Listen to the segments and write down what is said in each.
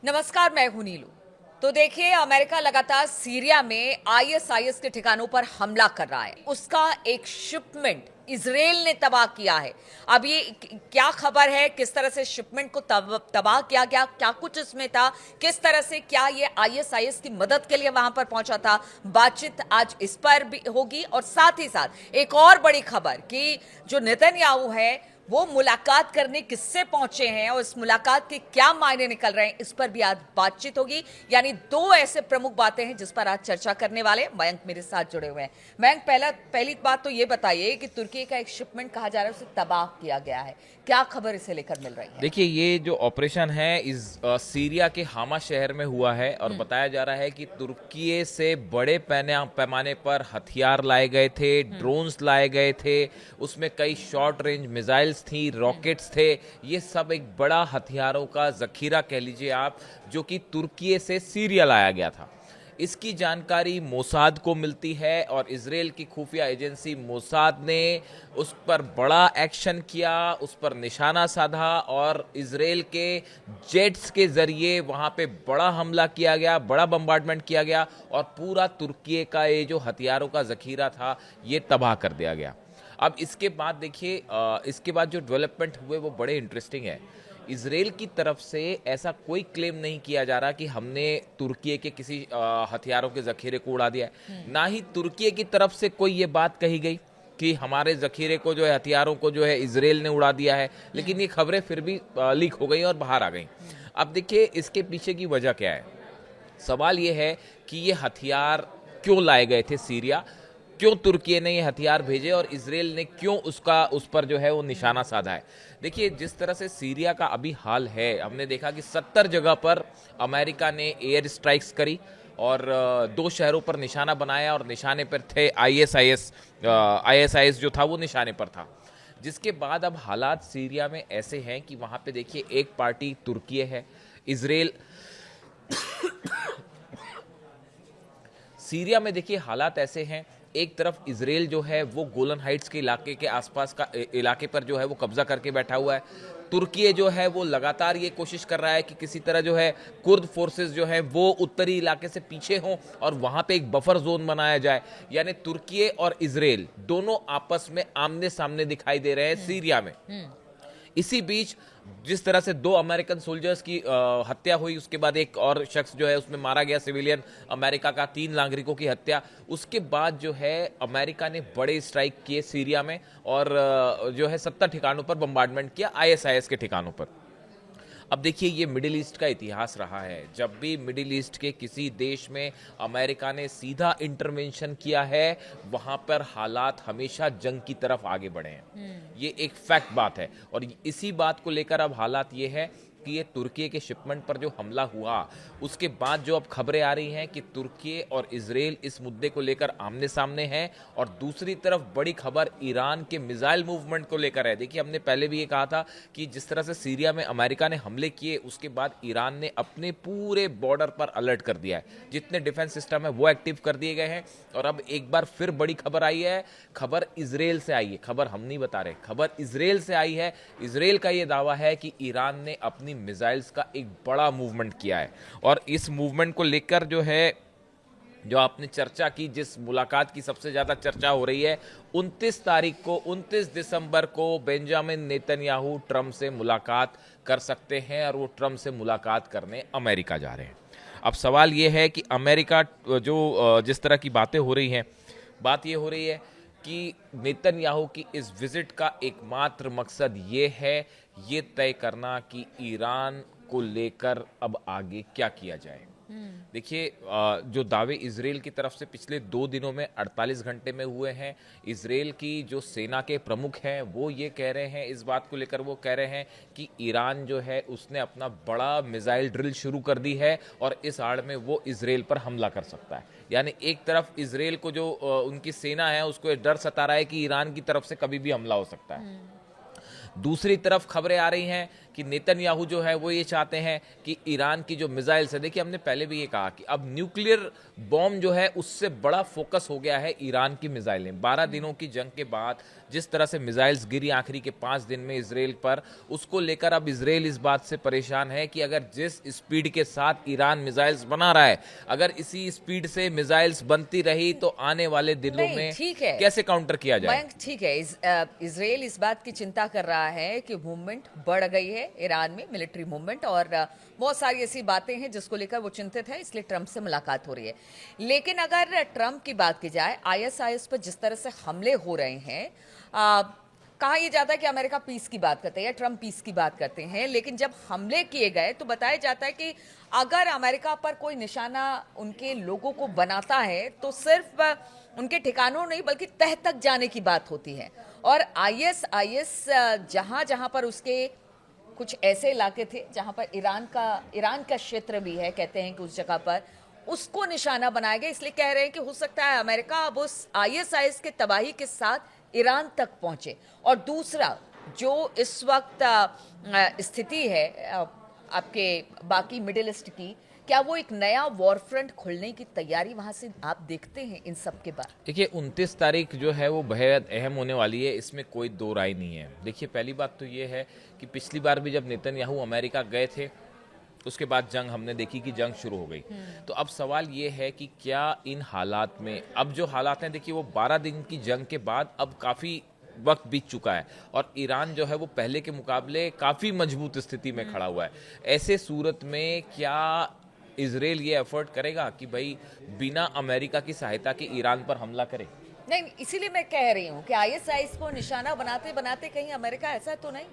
नमस्कार, मैं हूं नीलू। तो देखिए, अमेरिका लगातार सीरिया में आईएसआईएस के ठिकानों पर हमला कर रहा है। उसका एक शिपमेंट इजराइल ने तबाह किया है। अब ये क्या खबर है, किस तरह से शिपमेंट को तबाह किया गया, क्या कुछ इसमें था, किस तरह से क्या ये आईएसआईएस की मदद के लिए वहां पर पहुंचा था, बातचीत आज इस पर भी होगी। और साथ ही साथ एक और बड़ी खबर कि जो नेतन्याहू है वो मुलाकात करने किससे पहुंचे हैं और इस मुलाकात के क्या मायने निकल रहे हैं, इस पर भी आज बातचीत होगी। यानी दो ऐसे प्रमुख बातें हैं जिस पर आज चर्चा करने वाले। मयंक मेरे साथ जुड़े हुए हैं। मयंक, पहली बात तो ये बताइए कि तुर्की का एक शिपमेंट कहा जा रहा है उसे तबाह किया गया है, क्या खबर इसे लेकर मिल रही है? देखिए, ये जो ऑपरेशन है सीरिया के हामा शहर में हुआ है और बताया जा रहा है कि तुर्की से बड़े पैमाने पर हथियार लाए गए थे, ड्रोन्स लाए गए थे, उसमें कई शॉर्ट रेंज मिसाइल्स थी, रॉकेट्स थे। ये सब एक बड़ा हथियारों का जखीरा कह लीजिए आप, जो कि तुर्की से सीरिया लाया गया था। इसकी जानकारी मोसाद को मिलती है और इजराइल की खुफिया एजेंसी मोसाद ने उस पर बड़ा एक्शन किया, उस पर निशाना साधा और इजराइल के जेट्स के जरिए वहां पे बड़ा हमला किया गया, बड़ा बम्बार्डमेंट किया गया और पूरा तुर्की का ये जो हथियारों का जखीरा था ये तबाह कर दिया गया। अब इसके बाद देखिए, इसके बाद जो डेवलपमेंट हुए वो बड़े इंटरेस्टिंग है। इसराइल की तरफ से ऐसा कोई क्लेम नहीं किया जा रहा कि हमने तुर्की के किसी हथियारों के जखीरे को उड़ा दिया है। ना ही तुर्की की तरफ से कोई ये बात कही गई कि हमारे जखीरे को जो है, हथियारों को जो है इसराइल ने उड़ा दिया है। लेकिन ये खबरें फिर भी लीक हो गई और बाहर आ गई। अब देखिए, इसके पीछे की वजह क्या है। सवाल ये है कि ये हथियार क्यों लाए गए थे सीरिया, क्यों तुर्की ने ये हथियार भेजे और इसराइल ने क्यों उस पर जो है वो निशाना साधा है। देखिए, जिस तरह से सीरिया का अभी हाल है, हमने देखा कि 70 जगह पर अमेरिका ने एयर स्ट्राइक्स करी और दो शहरों पर निशाना बनाया और निशाने पर थे आईएसआईएस जो था वो निशाने पर था। जिसके बाद अब हालात सीरिया में ऐसे हैं कि वहां पे देखिए, एक पार्टी तुर्की है, इसराइल। सीरिया में देखिए हालात ऐसे हैं, एक तरफ इसराइल जो है वो गोलन हाइट्स के इलाके के आसपास का इलाके पर जो है वो कब्जा करके बैठा हुआ है। तुर्की जो है वो लगातार ये कोशिश कर रहा है कि किसी तरह जो है कुर्द फोर्सेस जो है वो उत्तरी इलाके से पीछे हों और वहां पे एक बफर जोन बनाया जाए। यानी तुर्की और इसराइल दोनों आपस में आमने सामने दिखाई दे रहे हैं सीरिया में। इसी बीच जिस तरह से दो अमेरिकन सोल्जर्स की हत्या हुई, उसके बाद एक और शख्स जो है उसमें मारा गया, सिविलियन अमेरिका का, 3 नागरिकों की हत्या। उसके बाद जो है अमेरिका ने बड़े स्ट्राइक किए सीरिया में और जो है 70 ठिकानों पर बम्बार्डमेंट किया, आईएसआईएस के ठिकानों पर। अब देखिए, ये मिडिल ईस्ट का इतिहास रहा है। जब भी मिडिल ईस्ट के किसी देश में अमेरिका ने सीधा इंटरवेंशन किया है, वहां पर हालात हमेशा जंग की तरफ आगे बढ़े हैं। ये एक फैक्ट बात है और इसी बात को लेकर अब हालात ये है कि ये तुर्की के शिपमेंट पर जो हमला हुआ, उसके बाद जो अब खबरें आ रही हैं कि तुर्की और इसराइल इस मुद्दे को लेकर आमने सामने हैं और दूसरी तरफ बड़ी खबर ईरान के मिसाइल मूवमेंट को लेकर है। देखिए, हमने पहले भी ये कहा था कि जिस तरह से सीरिया में अमेरिका ने हमले किए, उसके बाद ईरान ने अपने पूरे बॉर्डर पर अलर्ट कर दिया है, जितने डिफेंस सिस्टम है वो एक्टिव कर दिए गए हैं। और अब एक बार फिर बड़ी खबर आई है, खबर इसराइल से आई है, खबर हम नहीं बता रहे, खबर इसराइल से आई है। इसराइल का ये दावा है कि ईरान ने अपनी मिसाइल्स का एक बड़ा मूवमेंट किया है और इस मूवमेंट को लेकर जो है, जो आपने चर्चा की, जिस मुलाकात की सबसे ज्यादा चर्चा हो रही है, 29 तारीख को, 29 दिसंबर को बेंजामिन नेतन्याहू ट्रंप से मुलाकात कर सकते हैं और वो ट्रंप से मुलाकात करने अमेरिका जा रहे हैं। अब सवाल ये है कि अमेरिका जो जिस तरह की बातें हो रही हैं, बात ये हो रही है कि नेतन्याहू की इस विजिट का एकमात्र मकसद ये है, ये तय करना कि ईरान को लेकर अब आगे क्या किया जाए। देखिए, जो दावे इसराइल की तरफ से पिछले 2 दिनों में 48 घंटे में हुए हैं, इसराइल की जो सेना के प्रमुख हैं वो ये कह रहे हैं, इस बात को लेकर वो कह रहे हैं कि ईरान जो है उसने अपना बड़ा मिसाइल ड्रिल शुरू कर दी है और इस आड़ में वो इसराइल पर हमला कर सकता है। यानी एक तरफ इसराइल को जो उनकी सेना है उसको डर सता रहा है कि ईरान की तरफ से कभी भी हमला हो सकता है। दूसरी तरफ खबरें आ रही हैं कि नेतन्याहू जो है वो ये चाहते हैं कि ईरान की जो मिसाइल्स है, देखिए हमने पहले भी ये कहा कि अब न्यूक्लियर बॉम्ब जो है उससे बड़ा फोकस हो गया है ईरान की मिसाइलें। 12 दिनों की जंग के बाद जिस तरह से मिसाइल्स गिरी आखिरी के 5 दिन में इसराइल पर, उसको लेकर अब इसराइल इस बात से परेशान है कि अगर जिस स्पीड के साथ ईरान मिसाइल्स बना रहा है, अगर इसी स्पीड से मिसाइल्स बनती रही तो आने वाले दिनों में ठीक है, कैसे काउंटर किया जाए। मयंक ठीक है, इसराइल इस बात की चिंता कर रहा है कि मूवमेंट बढ़ गई है ईरान में, मिलिट्री मूवमेंट, और बहुत सारी ऐसी बातें हैं जिसको लेकर वो चिंतित है, इसलिए ट्रंप से मुलाकात हो रही है। लेकिन अगर ट्रंप की बात की जाए, आईएसआईएस पर जिस तरह से हमले हो रहे हैं, कहा यह जाता है कि अमेरिका पीस की बात करते हैं या ट्रंप पीस की बात करते हैं, लेकिन जब हमले किए गए तो बताया जाता है कि अगर अमेरिका पर कोई निशाना उनके लोगों को बनाता है तो सिर्फ उनके ठिकानों नहीं बल्कि तह तक जाने की बात होती है। और आईएसआईएस जहां जहां पर उसके कुछ ऐसे इलाके थे जहां पर ईरान का क्षेत्र भी है, कहते हैं कि उस जगह पर उसको निशाना बनाया गया, इसलिए कह रहे हैं कि हो सकता है अमेरिका अब उस आईएसआईएस के तबाही के साथ ईरान तक पहुंचे। और दूसरा जो इस वक्त स्थिति है आपके बाकी मिडिल ईस्ट की, क्या वो एक नया वॉर फ्रंट खुलने की तैयारी वहां से आप देखते हैं इन सब के बाद? देखिए 29 तारीख जो है वो बेहद अहम होने वाली है, इसमें कोई दो राय नहीं है। देखिए पहली बात तो ये है कि पिछली बार भी जब नेतन्याहू अमेरिका गए थे उसके बाद जंग हमने देखी कि जंग शुरू हो गई। तो अब सवाल ये है कि क्या इन हालात में, अब जो हालात हैं, देखिए वो 12 दिन की जंग के बाद अब काफ़ी वक्त बीत चुका है और ईरान जो है वो पहले के मुकाबले काफ़ी मजबूत स्थिति में खड़ा हुआ है। ऐसे सूरत में क्या इजराइल ये एफर्ट करेगा कि भाई बिना अमेरिका की सहायता के ईरान पर हमला करे? नहीं, इसीलिए मैं कह रही हूँ कि आईएसआईएस को निशाना बनाते बनाते कहीं अमेरिका ऐसा तो नहीं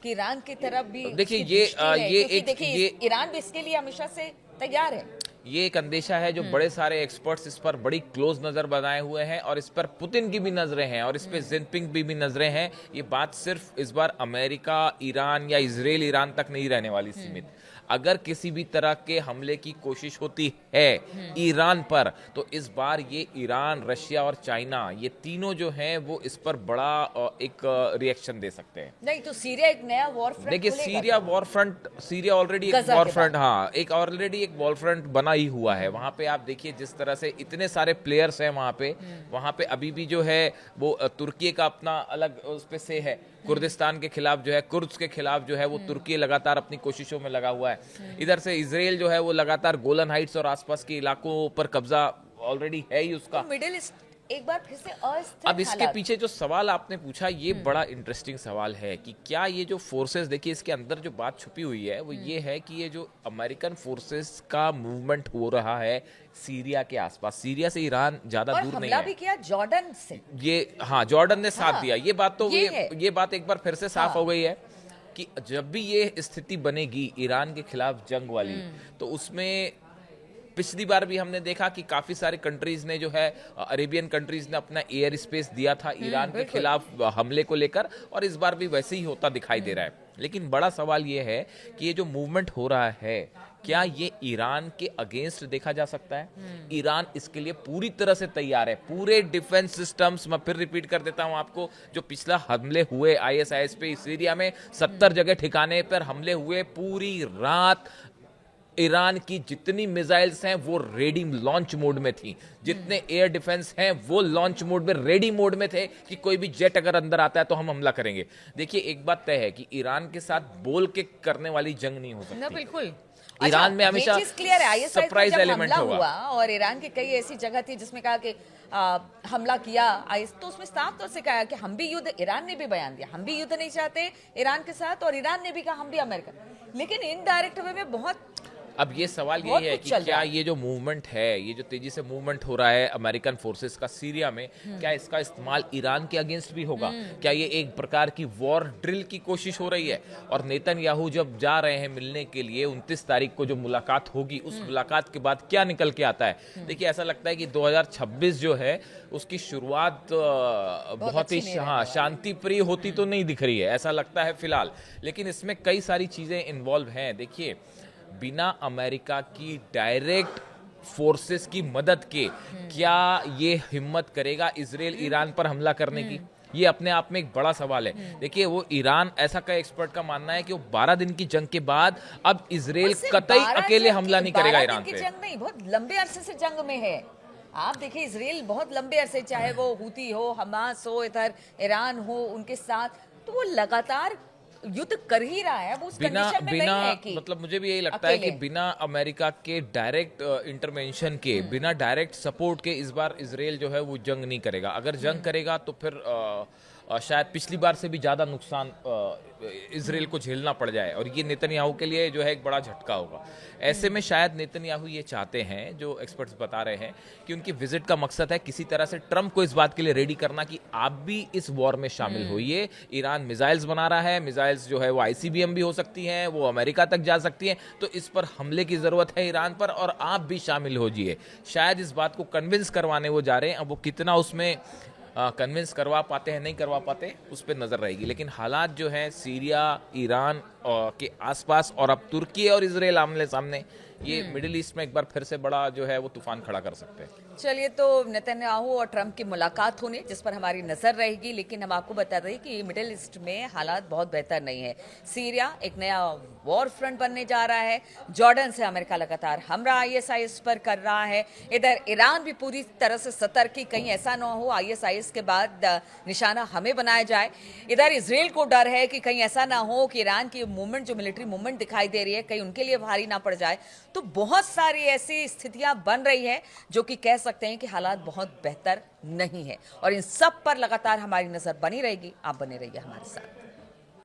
कि ईरान की तरफ भी देखिए ये ईरान भी इसके लिए हमेशा से तैयार है। ये एक अंदेशा है जो बड़े सारे एक्सपर्ट्स इस पर बड़ी क्लोज नजर बनाए हुए हैं और इस पर पुतिन की भी नजरें हैं और इस पर जिनपिंग भी नजरें हैं। ये बात सिर्फ इस बार अमेरिका ईरान या इजराइल ईरान तक नहीं रहने वाली सीमित। अगर किसी भी तरह के हमले की कोशिश होती है ईरान पर तो इस बार ये ईरान, रशिया और चाइना, ये तीनों जो हैं वो इस पर बड़ा एक रिएक्शन दे सकते हैं। नहीं तो सीरिया एक नया वॉर फ्रंट, देखिए सीरिया ऑलरेडी एक वॉर फ्रंट, हाँ एक ऑलरेडी एक वॉर फ्रंट बना ही हुआ है। वहां पे आप देखिए जिस तरह से इतने सारे प्लेयर्स हैं वहां पे अभी भी जो है वो तुर्की का अपना अलग उस पे से है, कुर्दिस्तान के खिलाफ जो है, कुर्द्स के खिलाफ जो है वो तुर्की लगातार अपनी कोशिशों में लगा हुआ है। इधर से इजराइल जो है वो लगातार गोलन हाइट्स और आसपास के इलाकों पर कब्जा ऑलरेडी है ही उसका। तो मिडिल ईस्ट एक बार फिर से अस्थिर। अब इसके पीछे जो सवाल आपने पूछा ये बड़ा इंटरेस्टिंग सवाल है कि क्या ये जो फोर्सेस, देखिए इसके अंदर जो बात छुपी हुई है वो ये है कि ये जो अमेरिकन फोर्सेस का मूवमेंट हो रहा है सीरिया के आसपास, सीरिया से ईरान ज्यादा दूर नहीं है, भी किया जॉर्डन से, ये हाँ जॉर्डन ने साथ दिया। ये बात तो ये बात एक बार फिर से साफ हो गई है कि जब भी ये स्थिति बनेगी ईरान के खिलाफ जंग वाली, तो उसमें पिछली बार भी हमने देखा कि काफी सारे कंट्रीज ने जो है, अरेबियन कंट्रीज ने अपना एयर स्पेस दिया था ईरान के खिलाफ हमले को लेकर और इस बार भी वैसे ही होता दिखाई दे रहा है। लेकिन बड़ा सवाल ये है कि ये जो मूवमेंट हो रहा है क्या ये ईरान के अगेंस्ट देखा जा सकता है? ईरान इसके लिए पूरी तरह से तैयार है, पूरे डिफेंस सिस्टम्स, मैं फिर रिपीट कर देता हूं आपको, जो पिछला हमले हुए आईएसआईएस पे सीरिया में 70 जगह ठिकाने पर हमले हुए, पूरी रात ईरान की जितनी मिसाइल्स हैं वो रेडी लॉन्च मोड में थी, जितने एयर डिफेंस हैं वो लॉन्च मोड में रेडी मोड में थे कि कोई भी जेट अगर अंदर आता है तो हम हमला करेंगे। देखिए एक बात तय है कि ईरान के साथ बोल के करने वाली जंग नहीं हो सकती ना, बिल्कुल। ईरान में हमेशा क्लियर है सरप्राइज एलिमेंट हुआ और ईरान की कई ऐसी जगह थी जिसमें कहा कि हमला किया तो उसमें साफ तौर से कहा कि हम भी युद्ध, ईरान ने भी बयान दिया हम भी युद्ध नहीं चाहते ईरान के साथ, और ईरान ने भी कहा हम भी अमेरिका, लेकिन इनडायरेक्ट वे में बहुत। अब ये सवाल यही है कि क्या ये जो मूवमेंट है, ये जो तेजी से मूवमेंट हो रहा है अमेरिकन फोर्सेस का सीरिया में, क्या इसका इस्तेमाल ईरान के अगेंस्ट भी होगा? क्या ये एक प्रकार की वॉर ड्रिल की कोशिश हो रही है? और नेतन्याहू जब जा रहे हैं मिलने के लिए 29 तारीख को जो मुलाकात होगी, उस मुलाकात के बाद क्या निकल के आता है? देखिए ऐसा लगता है कि 2026 जो है उसकी शुरुआत बहुत ही शांति प्रिय होती तो नहीं दिख रही है, ऐसा लगता है फिलहाल। लेकिन इसमें कई सारी चीजें इन्वॉल्व हैं। देखिए बिना अमेरिका की डायरेक्ट फोर्सेस की मदद के क्या ये हिम्मत करेगा इजराइल ईरान पर हमला करने की? ये अपने आप में एक बड़ा सवाल है। देखिए वो ईरान ऐसा का एक्सपर्ट का मानना है कि वो 12 दिन की जंग के बाद अब इजराइल और सिर्फ कतई 12 अकेले दिन हमला की- नहीं करेगा 12 ईरान दिन की पे। जंग नहीं, बहुत लंबे अरसे से जंग में है। आप देखिए इसराइल बहुत लंबे अरसे, चाहे वो हुती हो, हमास हो, इधर ईरान हो, उनके साथ तो वो लगातार युद्ध कर ही रहा है। वो उस बिना कंडीशन में बिना नहीं है कि मतलब मुझे भी यही लगता है कि अकेले। बिना अमेरिका के डायरेक्ट इंटरवेंशन के, बिना डायरेक्ट सपोर्ट के इस बार इजराइल जो है वो जंग नहीं करेगा। अगर जंग करेगा तो फिर शायद पिछली बार से भी ज्यादा नुकसान इजराइल को झेलना पड़ जाए, और ये नेतन्याहू के लिए जो है एक बड़ा झटका होगा। ऐसे में शायद नेतन्याहू ये चाहते हैं, जो एक्सपर्ट्स बता रहे हैं, कि उनकी विजिट का मकसद है किसी तरह से ट्रंप को इस बात के लिए रेडी करना कि आप भी इस वॉर में शामिल होइए। ईरान मिसाइल्स बना रहा है, मिसाइल्स जो है वो आईसीबीएम भी हो सकती हैं, वो अमेरिका तक जा सकती हैं, तो इस पर हमले की जरूरत है ईरान पर, और आप भी शामिल हो जाइए। शायद इस बात को कन्विंस करवाने वो जा रहे हैं। अब वो कितना उसमें कन्विंस करवा पाते हैं, नहीं करवा पाते, उस पर नजर रहेगी। लेकिन हालात जो है सीरिया, ईरान के आसपास, और अब तुर्की और इजराइल आमने सामने, ये मिडिल ईस्ट में एक बार फिर से बड़ा जो है वो तूफान खड़ा कर सकते हैं। चलिए, तो नेतन्याहू और ट्रंप की मुलाकात होने जिस पर हमारी नजर रहेगी, लेकिन हम आपको बता दें कि मिडिल ईस्ट में हालात बहुत बेहतर नहीं है। सीरिया एक नया वॉर फ्रंट बनने जा रहा है। जॉर्डन से अमेरिका लगातार हमला आईएसआईएस पर कर रहा है। इधर ईरान भी पूरी तरह से सतर्क कि कहीं ऐसा ना हो आईएसआईएस के बाद निशाना हमें बनाया जाए। इधर इजराइल को डर है कि कहीं ऐसा ना हो कि ईरान की मूवमेंट, जो मिलिट्री मूवमेंट दिखाई दे रही है, कहीं उनके लिए भारी ना पड़ जाए। तो बहुत सारी ऐसी स्थितियां बन रही है जो कि कह सकते हैं कि हालात बहुत बेहतर नहीं है, और इन सब पर लगातार हमारी नजर बनी रहेगी। आप बने रहिए हमारे साथ।